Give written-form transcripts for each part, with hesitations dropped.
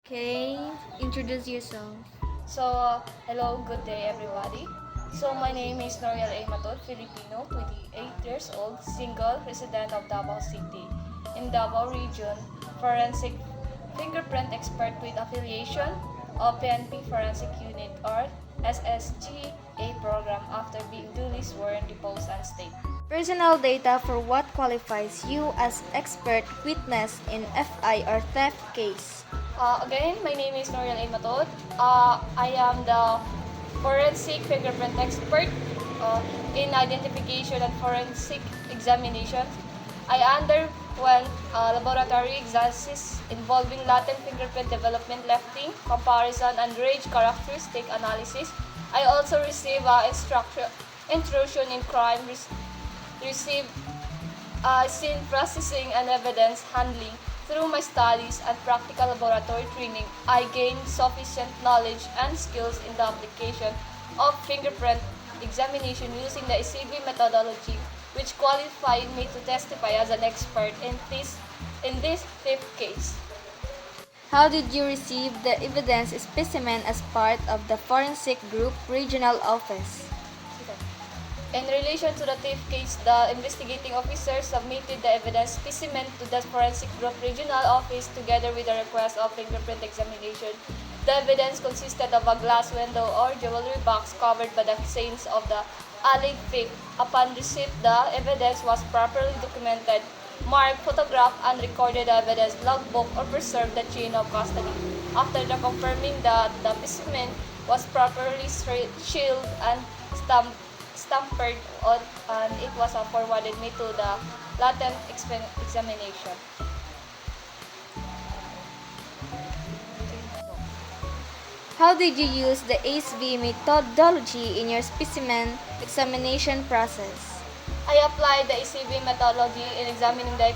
Okay, introduce yourself. Hello, good day everybody. My name is Noriel A. Matod, Filipino, 28 years old, single, resident of Davao City. In Davao region, forensic fingerprint expert with affiliation of PNP Forensic Unit or SSGA program after being duly sworn, deposed, and state. Personal data for what qualifies you as expert witness in FI or theft case. Again, my name is Noriel A. Matod. I am the forensic fingerprint expert in identification and forensic examination. I underwent laboratory exercises involving latent fingerprint development, lefting, comparison, and range characteristic analysis. I also received intrusion in crime, received scene processing and evidence handling. Through my studies and practical laboratory training, I gained sufficient knowledge and skills in the application of fingerprint examination using the ECV methodology, which qualified me to testify as an expert in this fifth case. How did you receive the evidence specimen as part of the forensic group regional office? In relation to the thief case, the investigating officer submitted the evidence specimen to the Forensic Group Regional Office together with a request of fingerprint examination. The evidence consisted of a glass window or jewelry box covered by the stains of the alleged thief. Upon receipt, the evidence was properly documented, marked, photographed, and recorded evidence logbook or preserved the chain of custody. After the confirming that the specimen was properly sealed and stamped on, and it was forwarded me to the latent examination. How did you use the ASV methodology in your specimen examination process? I applied the ECV methodology in examining the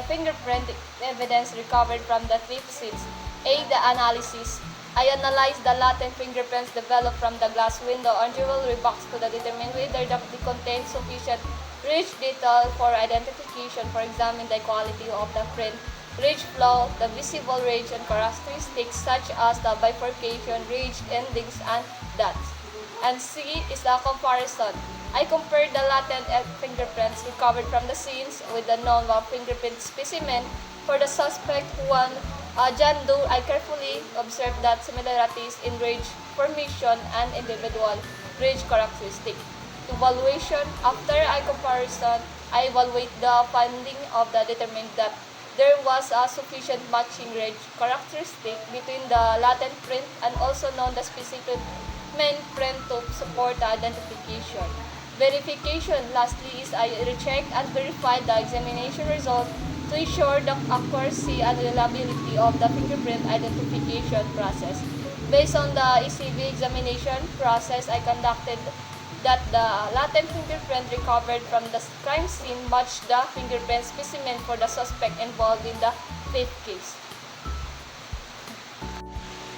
fingerprint evidence recovered from the thief scenes. A. The analysis. I analyzed the latent fingerprints developed from the glass window and jewelry box to determine whether they contain sufficient rich detail for identification. For examine the quality of the print, ridge flow, the visible ridge, and characteristics such as the bifurcation, ridge, endings, and dots. And C is the comparison. I compared the latent fingerprints recovered from the scenes with the known fingerprint specimen for the suspect one, John Doe. I carefully observed that similarities in ridge formation and individual ridge characteristic. Evaluation. After I comparison, I evaluate the finding of the determined that there was a sufficient matching ridge characteristic between the latent print and also known the specific main print to support the identification. Verification. Lastly is I rechecked and verified the examination result to ensure the accuracy and reliability of the fingerprint identification process. Based on the ECV examination process I conducted, that the latent fingerprint recovered from the crime scene matched the fingerprint specimen for the suspect involved in the theft case.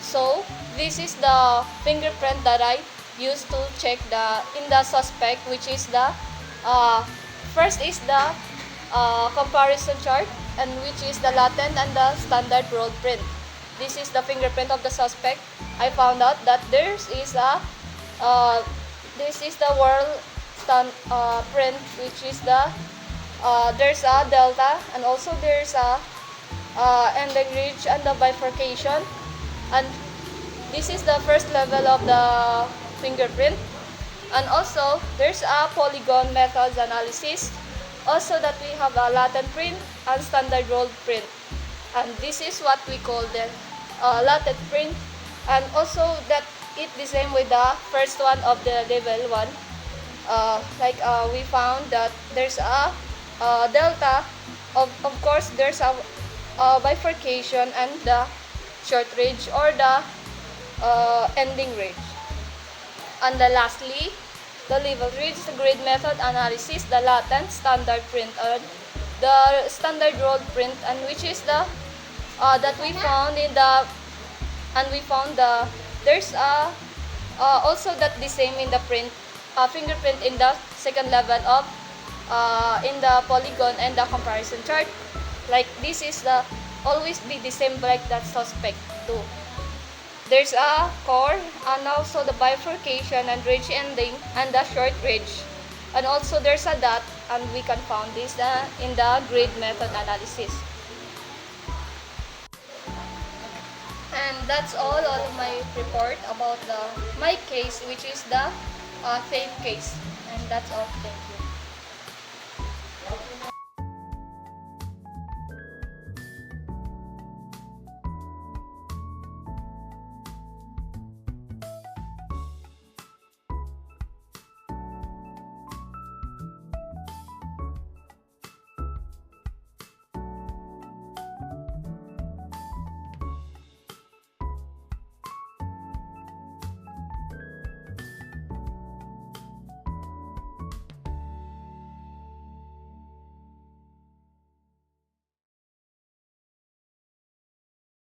So, this is the fingerprint that I used to check in the suspect, which is the first is the comparison chart, and which is the latent and the standard rolled print. This is the fingerprint of the suspect. I found out that this is the world print, which is there's a delta, and also there's a ending ridge and the bifurcation, and this is the first level of the fingerprint. And also there's a polygon methods analysis, also that we have a latent print and standard rolled print, and this is what we call the latent print, and also that it the same with the first one of the level 1. We found that there's a delta, of course there's a bifurcation and the short ridge or the ending ridge. And lastly, the level ridge, the grid method analysis, the latent, standard print, and the standard rolled print, and which is the that we found in the and we found there's also that the same in the print fingerprint in the second level of in the polygon and the comparison chart. Like this is the always be the same like that suspect do. There's a core and also the bifurcation and ridge ending and the short ridge. And also there's a dot and we can found this in the grid method analysis. And that's all of my report about my case, which is the fake case. And that's all. Thank you.